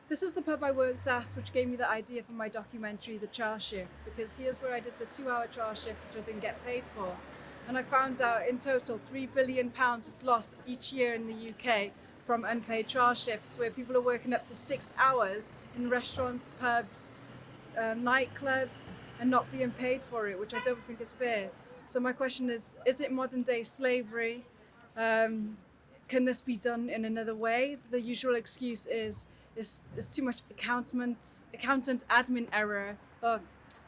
This is the pub I worked at, which gave me the idea for my documentary, The Trial Shift, because here's where I did the 2-hour trial shift, which I didn't get paid for. And I found out in total £3 billion is lost each year in the UK from unpaid trial shifts, where people are working up to 6 hours in restaurants, pubs, nightclubs, and not being paid for it, which I don't think is fair. So my question is it modern day slavery? Can this be done in another way? The usual excuse is there's too much accountant admin error or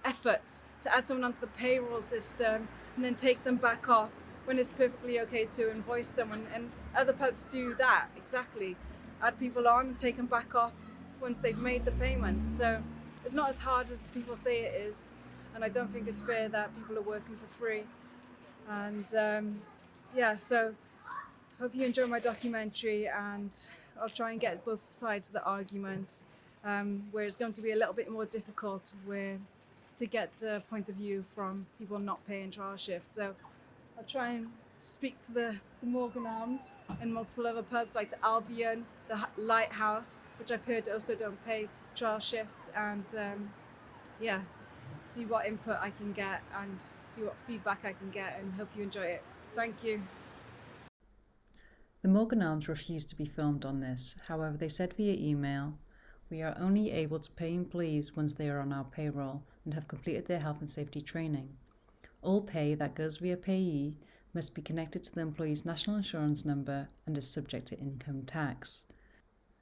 efforts to add someone onto the payroll system and then take them back off when it's perfectly okay to invoice someone. And other pubs do that exactly. Add people on and take them back off once they've made the payment. So it's not as hard as people say it is. And I don't think it's fair that people are working for free. And so hope you enjoy my documentary, and I'll try and get both sides of the argument, where it's going to be a little bit more difficult to get the point of view from people not paying trial shifts. So I'll try and speak to the Morgan Arms and multiple other pubs like the Albion, the Lighthouse, which I've heard also don't pay trial shifts, and see what input I can get and see what feedback I can get, and hope you enjoy it. Thank you. The Morgan Arms refused to be filmed on this. However, they said via email, "We are only able to pay employees once they are on our payroll and have completed their health and safety training. All pay that goes via payee must be connected to the employee's national insurance number and is subject to income tax.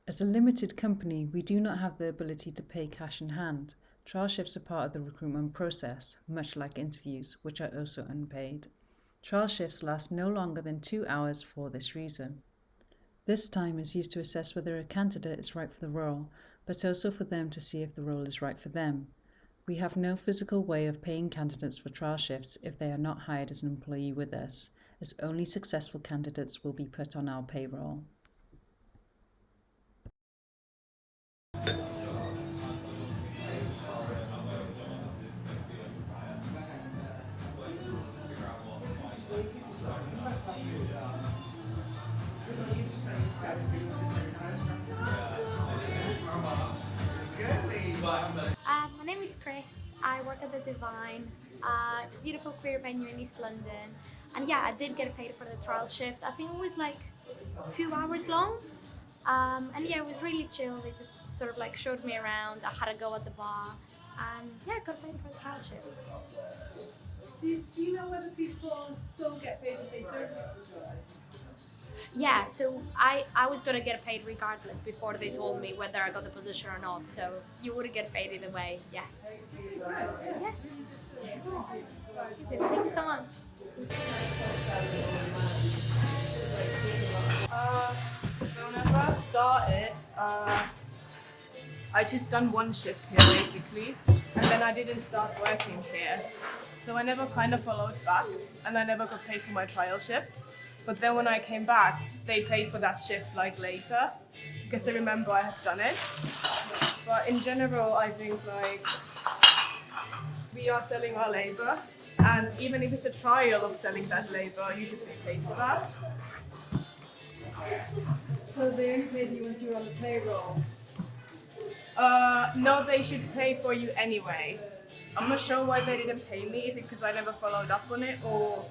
As a limited company, we do not have the ability to pay cash in hand. Trial shifts are part of the recruitment process, much like interviews, which are also unpaid. Trial shifts last no longer than 2 hours for this reason. This time is used to assess whether a candidate is right for the role, but also for them to see if the role is right for them. We have no physical way of paying candidates for trial shifts if they are not hired as an employee with us, as only successful candidates will be put on our payroll." My name is Chris. I work at the Divine. It's a beautiful queer venue in East London. And yeah, I did get paid for the trial shift. I think it was like 2 hours long. And yeah, it was really chill. They just sort of like showed me around. I had a go at the bar. And yeah, I got paid for the trial shift. Do you know whether people still get paid if they don't? Yeah, so I was gonna get paid regardless before they told me whether I got the position or not. So you would get paid either way. Yeah. Yeah. Thank you so much. So when I first started, I just done one shift here basically, and then I didn't start working here. So I never kind of followed back, and I never got paid for my trial shift. But then when I came back, they paid for that shift like later, because they remember I had done it. But in general, I think like we are selling our labor, and even if it's a trial of selling that labor, you should be paid for that. So they only paid you once you were on the payroll? No, they should pay for you anyway. I'm not sure why they didn't pay me. Is it because I never followed up on it, or?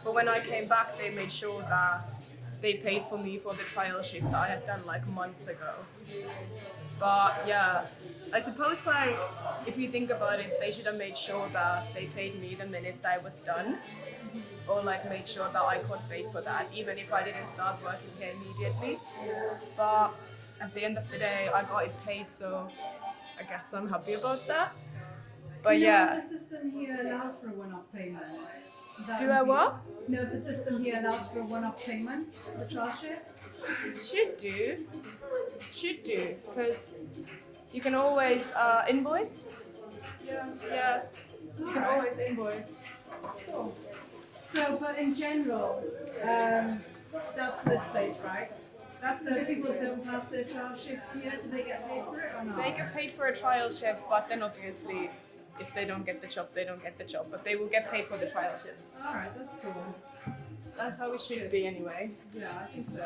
But when I came back, they made sure that they paid for me for the trial shift that I had done like months ago. But yeah, I suppose like if you think about it, they should have made sure that they paid me the minute that I was done, or like made sure that I got paid for that, even if I didn't start working here immediately. But at the end of the day, I got it paid, so I guess I'm happy about that. But Do you know yeah. if the system here allows for a one-off payment? Do I what? No, if the system here allows for a one-off payment, the trial shift? Should do, because you can always invoice. Yeah, you can always invoice. Cool. So, but in general, that's for this place, right? That's so people don't pass their trial shift here. Do they get paid for it or not? They get paid for a trial shift, but then obviously, if they don't get the job, they don't get the job. But they will get paid for the trial shift. Alright, that's cool. That's how it should be anyway. Yeah, I think so.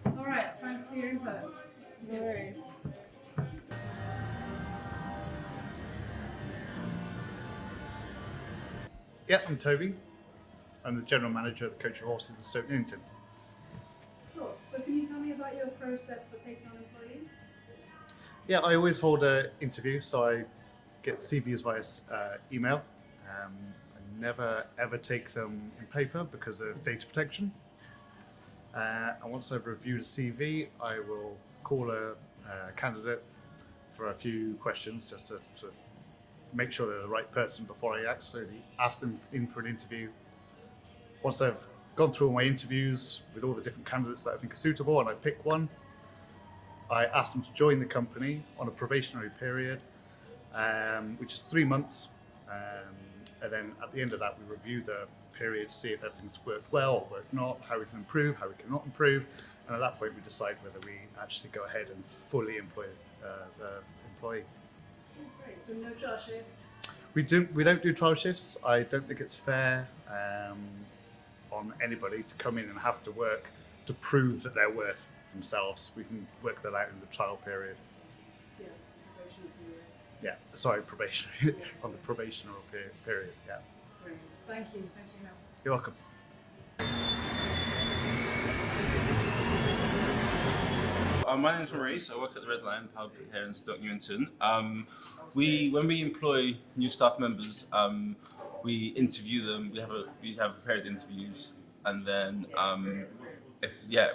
Alright, thanks for your input. No worries. Yeah, I'm Toby. I'm the general manager of the Coach of Horses in Stoke Newington. Cool. So can you tell me about your process for taking on employees? Yeah, I always hold an interview, so I get CVs via email. I never ever take them in paper because of data protection. And once I've reviewed a CV, I will call a candidate for a few questions just to sort of make sure they're the right person before I actually ask them in for an interview. Once I've gone through all my interviews with all the different candidates that I think are suitable and I pick one, I ask them to join the company on a probationary period, which is 3 months. And then at the end of that, we review the period, see if everything's worked well or worked not, how we can improve, how we can not improve. And at that point, we decide whether we actually go ahead and fully employ the employee. Great. So no trial shifts. We don't do trial shifts. I don't think it's fair on anybody to come in and have to work to prove that they're worth themselves. We can work that out in the trial period. Yeah. Probation period. Yeah, sorry, probationary on the probationary period. Yeah. Great. Thank you. Thanks for your help. You're welcome. My name is Maurice. I work at the Red Lion pub here in Stoke Newington. When we employ new staff members, we interview them. We have a period of interviews, and then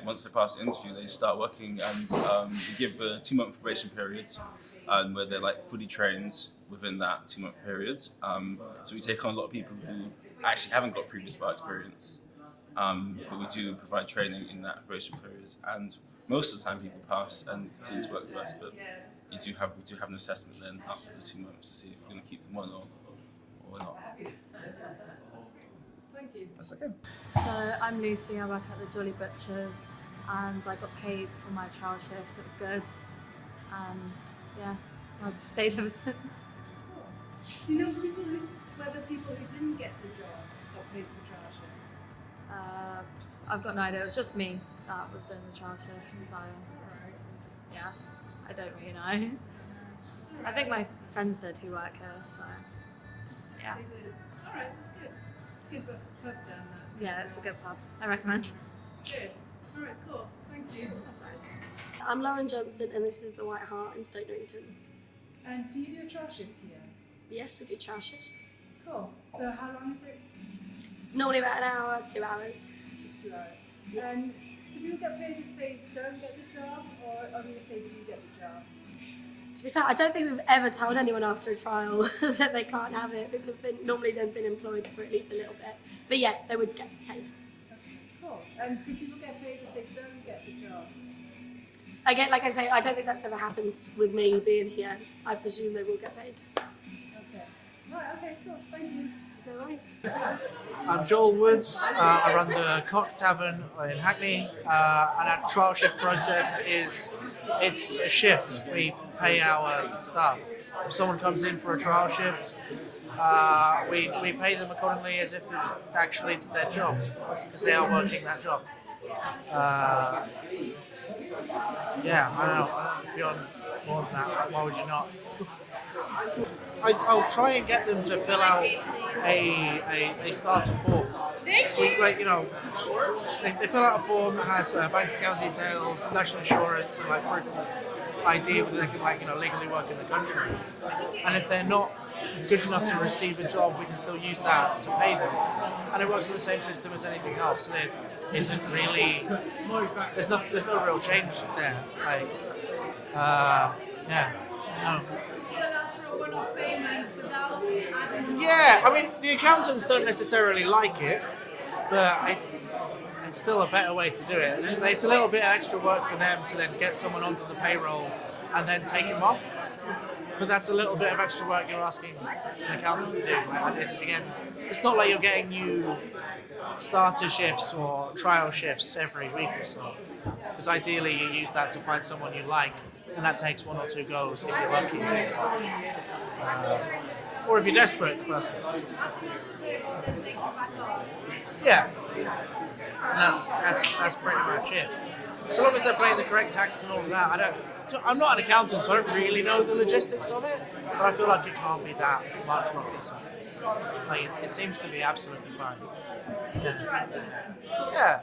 once they pass the interview, they start working, and we give a 2-month probation period, where they're like fully trained within that 2-month period. So we take on a lot of people who actually haven't got previous bar experience. But we do provide training in that probation period, and most of the time people pass and continue to work with us. But we do have an assessment then after the 2 months to see if we're going to keep them on or not. Thank you. That's okay. So I'm Lucy, I work at the Jolly Butchers and I got paid for my trial shift, it was good, and yeah, I've stayed ever since. Do you know whether people who didn't get the job got paid for the trial shift? I've got no idea, it was just me that was doing the trial shift, so yeah, I don't really know. I think my friends did who work here, so yeah. They did. Alright, that's good. It's a good pub down there. Yeah, it's a good pub, I recommend. Good. Alright, cool. Thank you. That's right. I'm Lauren Johnson and this is the White Hart in Stoke Newington. And do you do a trial shift here? Yes, we do trial shifts. Cool. So how long is it? Normally about an hour, 2 hours. Just 2 hours. And do people get paid if they don't get the job, or only if they do get the job? To be fair, I don't think we've ever told anyone after a trial that they can't have it. People have been, normally they've been employed for at least a little bit. But yeah, they would get paid. Okay, cool. And do people get paid if they don't get the job? Again, like I say, I don't think that's ever happened with me being here. I presume they will get paid. Okay. Right, okay, cool. Thank you. No worries. I'm Joel Woods. I run the Cock Tavern in Hackney, and our trial shift process it's a shift. We pay our staff. If someone comes in for a trial shift, we pay them accordingly as if it's actually their job, because they are working that job. Yeah, I don't know. Beyond more than that, why would you not? I'll try and get them to fill out a starter form. So they fill out a form that has bank account details, national insurance, and like proof of ID whether they can legally work in the country. And if they're not good enough to receive a job, we can still use that to pay them. And it works on the same system as anything else. So there isn't really there's no real change there. Like yeah. No. Yeah, I mean the accountants don't necessarily like it, but it's still a better way to do it. It's a little bit of extra work for them to then get someone onto the payroll and then take them off. But that's a little bit of extra work you're asking an accountant to do. It's not like you're getting new starter shifts or trial shifts every week or so. Because ideally you use that to find someone you like, and that takes 1 or 2 goes if you're lucky. Or if you're desperate, first. Yeah. And that's pretty much it. so long as they're paying the correct tax and all of that, I'm not an accountant, so I don't really know the logistics of it, but I feel like it can't be that much rocket science. Like, it seems to be absolutely fine. Yeah.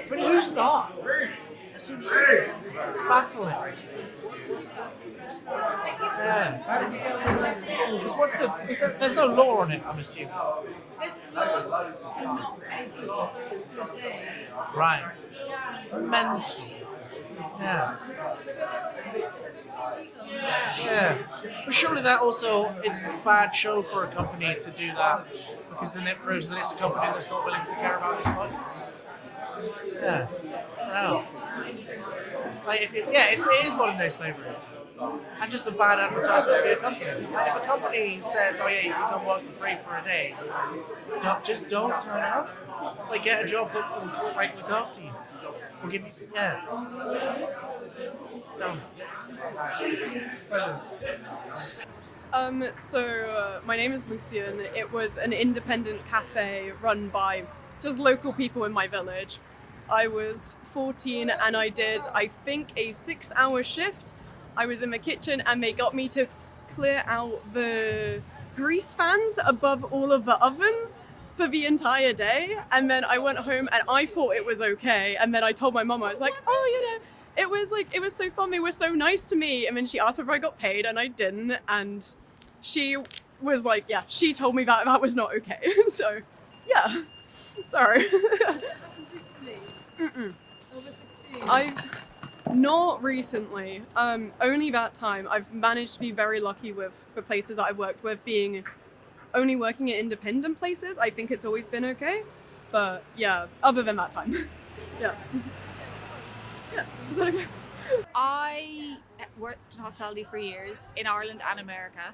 But who's not? It seems, it's baffling. Yeah. Because there's no law on it, I'm assuming. It's law to not pay people for a day. Right. Mental. Yeah. Yeah. But surely that also is bad show for a company to do that, because then it proves that it's a company that's not willing to care about its workers. Yeah. I don't know. Like it is modern day slavery. And just a bad advertisement for your company. Like if a company says, oh yeah, you can come work for free for a day, don't turn up. Like get a job that will look after you. We'll give you, yeah. Dumb. My name is Lucian. It was an independent cafe run by just local people in my village. I was 14 and I did, I think, a 6-hour shift. I was in the kitchen and they got me to clear out the grease fans above all of the ovens for the entire day. And then I went home and I thought it was okay. And then I told my mum, I was like, oh, it was so fun. They were so nice to me. And then she asked if I got paid and I didn't. And she was like, yeah, she told me that was not okay. So, yeah, sorry. Over 16. I've not recently, only that time. I've managed to be very lucky with the places that I've worked with, being only working at independent places. I think it's always been okay, but yeah, other than that time. Yeah. Yeah, is that okay? I worked in hospitality for years in Ireland and America,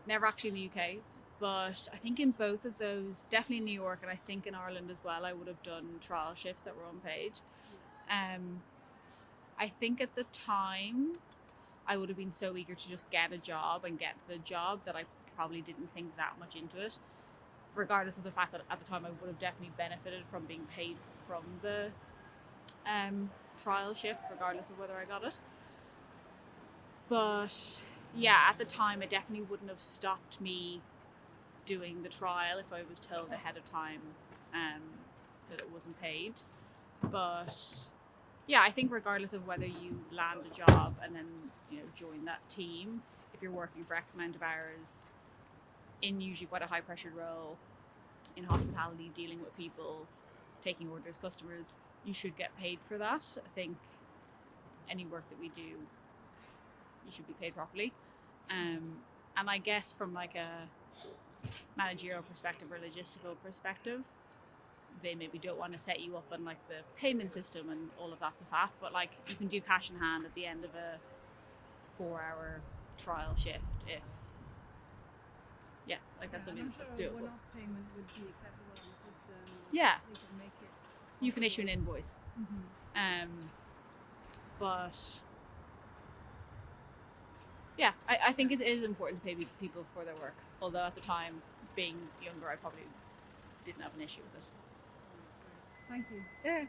never actually in the UK, but I think in both of those, definitely in New York and I think in Ireland as well, I would have done trial shifts that were unpaid. I think at the time I would have been so eager to just get a job and get the job that I probably didn't think that much into it, regardless of the fact that at the time I would have definitely benefited from being paid from the trial shift, regardless of whether I got it. But yeah, at the time it definitely wouldn't have stopped me doing the trial if I was told ahead of time that it wasn't paid. But yeah, I think regardless of whether you land a job and then join that team, if you're working for X amount of hours in usually quite a high pressured role in hospitality, dealing with people, taking orders, customers, you should get paid for that. I think any work that we do, you should be paid properly. And I guess from like a managerial perspective or logistical perspective, they maybe don't want to set you up on like the payment system and all of that stuff, but like you can do cash in hand at the end of a 4-hour trial shift if that's something that's doable. One-off payment would be acceptable in the system. Yeah. You can make it. You can issue an invoice. Mm-hmm. But yeah, I think it is important to pay people for their work. Although at the time, being younger, I probably didn't have an issue with it. Thank you. Yeah.